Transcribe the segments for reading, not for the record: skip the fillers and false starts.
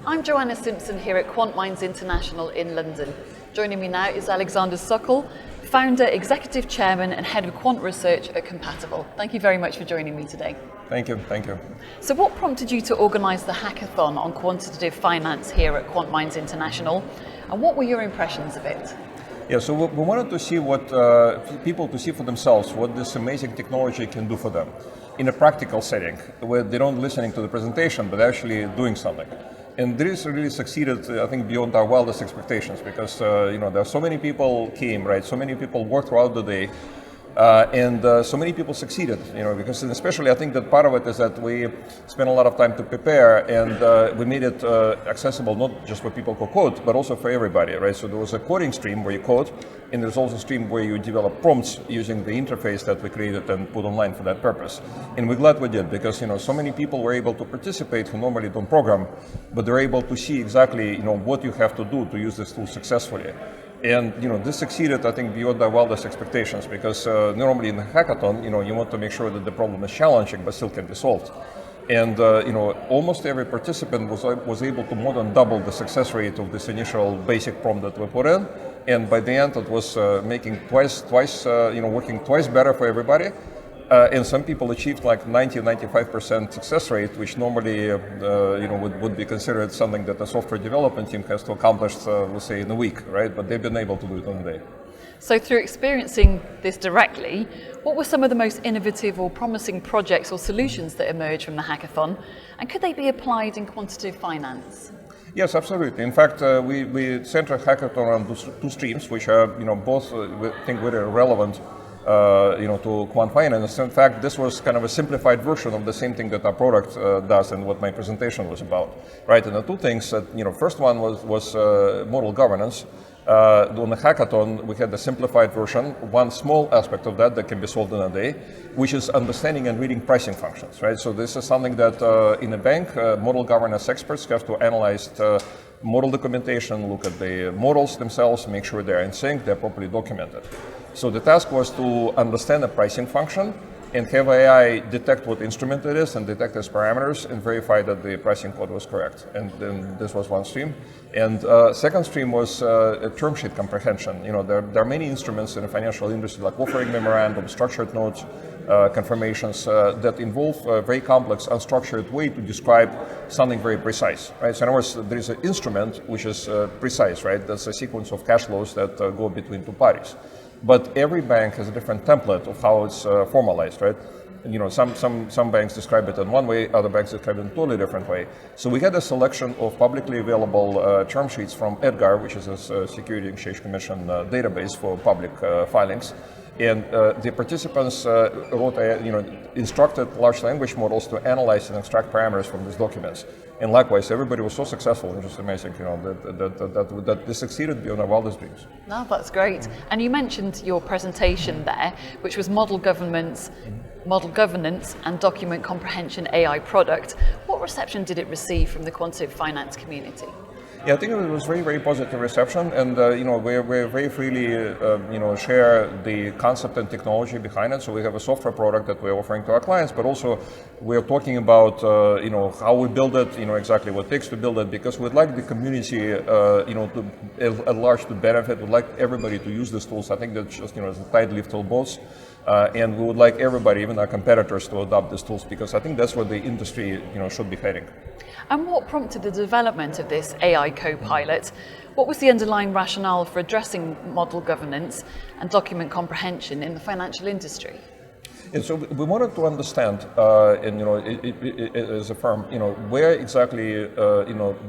I'm Joanna Simpson here at QuantMinds International in London. Joining me now is Alexander Sokol, Founder, Executive Chairman and Head of Quant Research at CompatibL. Thank you very much for joining me today. Thank you. So what prompted you to organise the hackathon on quantitative finance here at QuantMinds International, and what were your impressions of it? Yeah, so we wanted to see what people to see for themselves what this amazing technology can do for them in a practical setting, where they don't listening to the presentation, but actually doing something. And this really succeeded, I think, beyond our wildest expectations, because there are so many people came, right? So many people worked throughout the day, and so many people succeeded, because especially I think that part of it is that we spent a lot of time to prepare, and we made it accessible not just for people who code, but also for everybody, right? So there was a coding stream where you code, and there's also a stream where you develop prompts using the interface that we created and put online for that purpose. And we're glad we did, because so many people were able to participate who normally don't program, but they're able to see exactly what you have to do to use this tool successfully. And this succeeded, I think, beyond our wildest expectations, because normally in a hackathon, you want to make sure that the problem is challenging but still can be solved. And almost every participant was able to more than double the success rate of this initial basic prompt that we put in. And by the end, it was working twice better for everybody. And some people achieved like 90-95% success rate, which normally would be considered something that a software development team has to accomplish, let's say, in a week, right? But they've been able to do it in a day. So through experiencing this directly, what were some of the most innovative or promising projects or solutions that emerged from the hackathon? And could they be applied in quantitative finance? Yes, absolutely. In fact, we centered hackathon on two streams, which are both we think very relevant to quant finance. In fact, this was kind of a simplified version of the same thing that our product does and what my presentation was about, right? And the two things that, first one was model governance. On the hackathon, we had the simplified version, one small aspect of that can be solved in a day, which is understanding and reading pricing functions, right? So this is something that in a bank, model governance experts have to analyze model documentation, look at the models themselves, make sure they're in sync, they're properly documented. So the task was to understand the pricing function and have AI detect what instrument it is and detect its parameters and verify that the pricing code was correct. And then this was one stream. And second stream was a term sheet comprehension. There are many instruments in the financial industry, like offering memorandum, structured notes, confirmations that involve a very complex, unstructured way to describe something very precise, right? So in other words, there is an instrument which is precise, right? That's a sequence of cash flows that go between two parties. But every bank has a different template of how it's formalized, right? Some banks describe it in one way, other banks describe it in a totally different way. So we had a selection of publicly available term sheets from EDGAR, which is a Security and Exchange Commission database for public filings. And the participants instructed large language models to analyze and extract parameters from these documents. And likewise, everybody was so successful, and just amazing, that they succeeded beyond our wildest dreams. No, that's great. And you mentioned your presentation there, which was model governance and document comprehension AI product. What reception did it receive from the quantitative finance community? Yeah, I think it was very, very positive reception, and we very freely share the concept and technology behind it. So we have a software product that we're offering to our clients, but also we're talking about how we build it, exactly what it takes to build it, because we'd like the community, at large to benefit. We'd like everybody to use these tools. I think that's just it's a tide lifts all boats. And we would like everybody, even our competitors, to adopt these tools, because I think that's where the industry should be heading. And what prompted the development of this AI Co-Pilot? What was the underlying rationale for addressing model governance and document comprehension in the financial industry? And so we wanted to understand, as a firm, where exactly,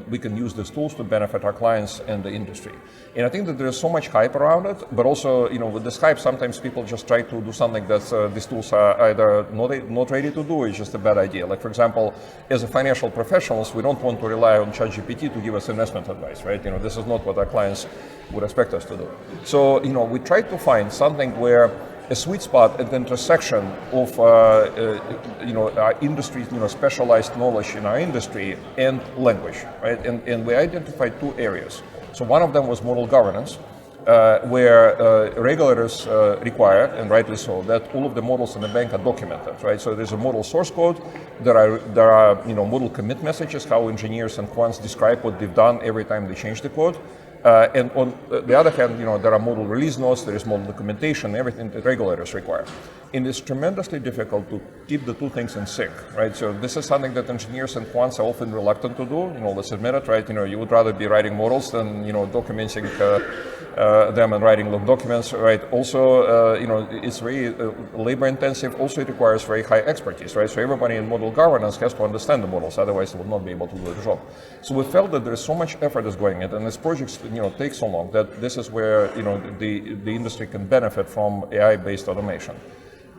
we can use these tools to benefit our clients and the industry. And I think that there's so much hype around it, but also, with this hype, sometimes people just try to do something that these tools are either not ready to do, or it's just a bad idea. Like, for example, as a financial professionals, we don't want to rely on ChatGPT to give us investment advice, right? This is not what our clients would expect us to do. So, we try to find something where a sweet spot at the intersection of our industry, specialized knowledge in our industry and language, right? And we identified two areas. So one of them was model governance, where regulators require, and rightly so, that all of the models in the bank are documented, right? So there's a model source code. There are model commit messages, how engineers and quants describe what they've done every time they change the code. And on the other hand, there are model release notes, there is model documentation, everything that regulators require. And it's tremendously difficult to keep the two things in sync, right? So this is something that engineers and quants are often reluctant to do. Let's admit it, right? You would rather be writing models than documenting them and writing log documents, right? Also, it's very labor intensive. Also, it requires very high expertise, right? So everybody in model governance has to understand the models, otherwise they will not be able to do the job. So we felt that there is so much effort is going in, and this project takes so long that this is where the industry can benefit from AI-based automation.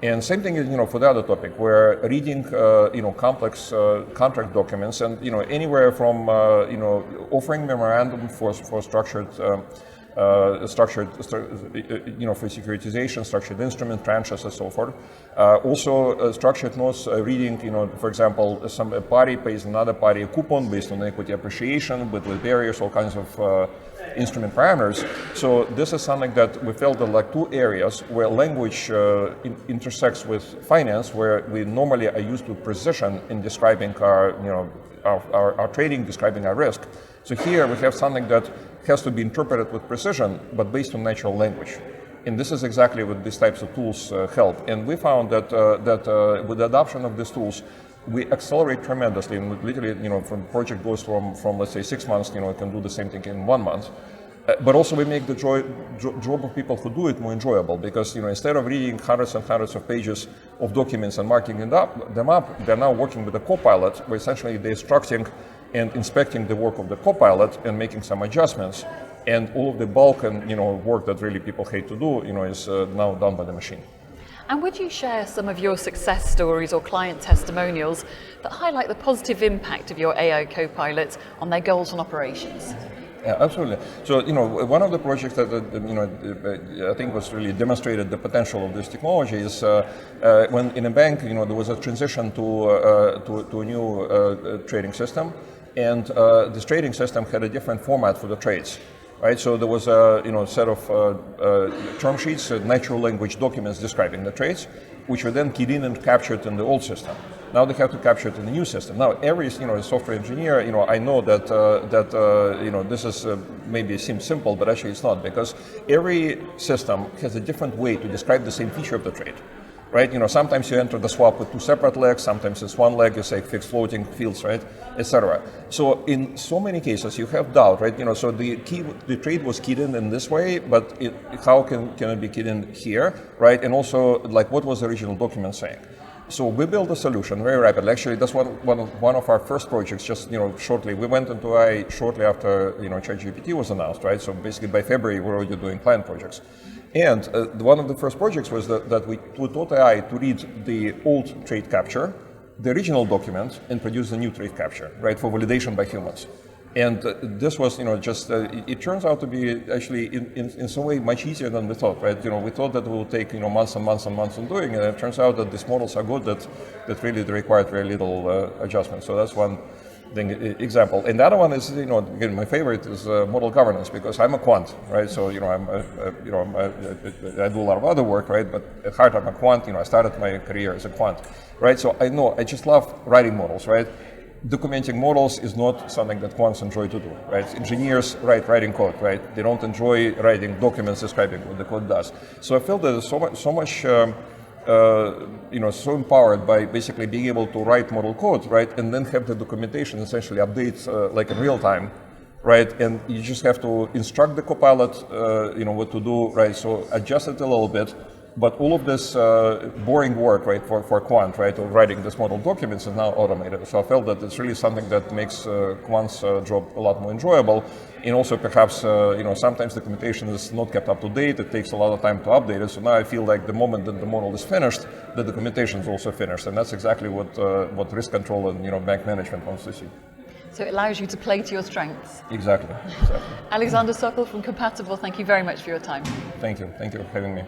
And same thing is for the other topic, where reading complex contract documents and anywhere from offering memorandum for structured for securitization, structured instrument tranches, and so forth. Also, structured notes reading, for example, a party pays another party a coupon based on equity appreciation with barriers, all kinds of instrument parameters. So this is something that we felt that like two areas where language intersects with finance, where we normally are used to precision in describing our trading, describing our risk. So here we have something that has to be interpreted with precision, but based on natural language. And this is exactly what these types of tools help. And we found that with the adoption of these tools, we accelerate tremendously. And literally, from the project goes from let's say 6 months, it can do the same thing in 1 month. But also we make the job of people who do it more enjoyable, because instead of reading hundreds and hundreds of pages of documents and marking them up, they're now working with a co-pilot, where essentially they're instructing and inspecting the work of the co-pilot and making some adjustments. And all of the bulk and work that really people hate to do, is now done by the machine. And would you share some of your success stories or client testimonials that highlight the positive impact of your AI co-pilot on their goals and operations? Yeah, absolutely. So, one of the projects that, I think was really demonstrated the potential of this technology is when in a bank, there was a transition to a new trading system, and this trading system had a different format for the trades. Right, so there was a set of term sheets, natural language documents describing the trades, which were then keyed in and captured in the old system. Now they have to capture it in the new system. Now every software engineer, I know that this is maybe seems simple, but actually it's not, because every system has a different way to describe the same feature of the trade. Right, sometimes you enter the swap with two separate legs, sometimes it's one leg, you say fixed floating fields, right, etc. So in so many cases you have doubt, right, so the trade was keyed in this way, but how can it be keyed in here, right, and also like what was the original document saying? So we built a solution very rapidly. Actually, that's one of our first projects. Just shortly, we went into AI shortly after ChatGPT was announced, right? So basically, by February, we're already doing client projects. And one of the first projects was that we taught AI to read the old trade capture, the original document, and produce the new trade capture, right, for validation by humans. And this was, it turns out to be actually in some way much easier than we thought, right? We thought that it will take, months and months and months in doing it, and it turns out that these models are good, that really they required very little adjustment. So that's one thing, example. And the other one is, again, my favorite is model governance, because I'm a quant, right? So, I do a lot of other work, right? But at heart, I'm a quant. I started my career as a quant, right? So I just love writing models, right? Documenting models is not something that quants enjoy to do, right? Engineers writing code, right? They don't enjoy writing documents describing what the code does. So I feel that there's so much, so empowered by basically being able to write model code, right? And then have the documentation essentially updates like in real time, right? And you just have to instruct the co-pilot, what to do, right? So adjust it a little bit. But all of this boring work, right, for quant, right, of writing this model documents is now automated. So I felt that it's really something that makes quant's job a lot more enjoyable. And also perhaps, sometimes documentation is not kept up to date. It takes a lot of time to update it. So now I feel like the moment that the model is finished, the documentation is also finished. And that's exactly what risk control and bank management wants to see. So it allows you to play to your strengths. Exactly. Alexander Sokol from CompatibL, thank you very much for your time. Thank you for having me.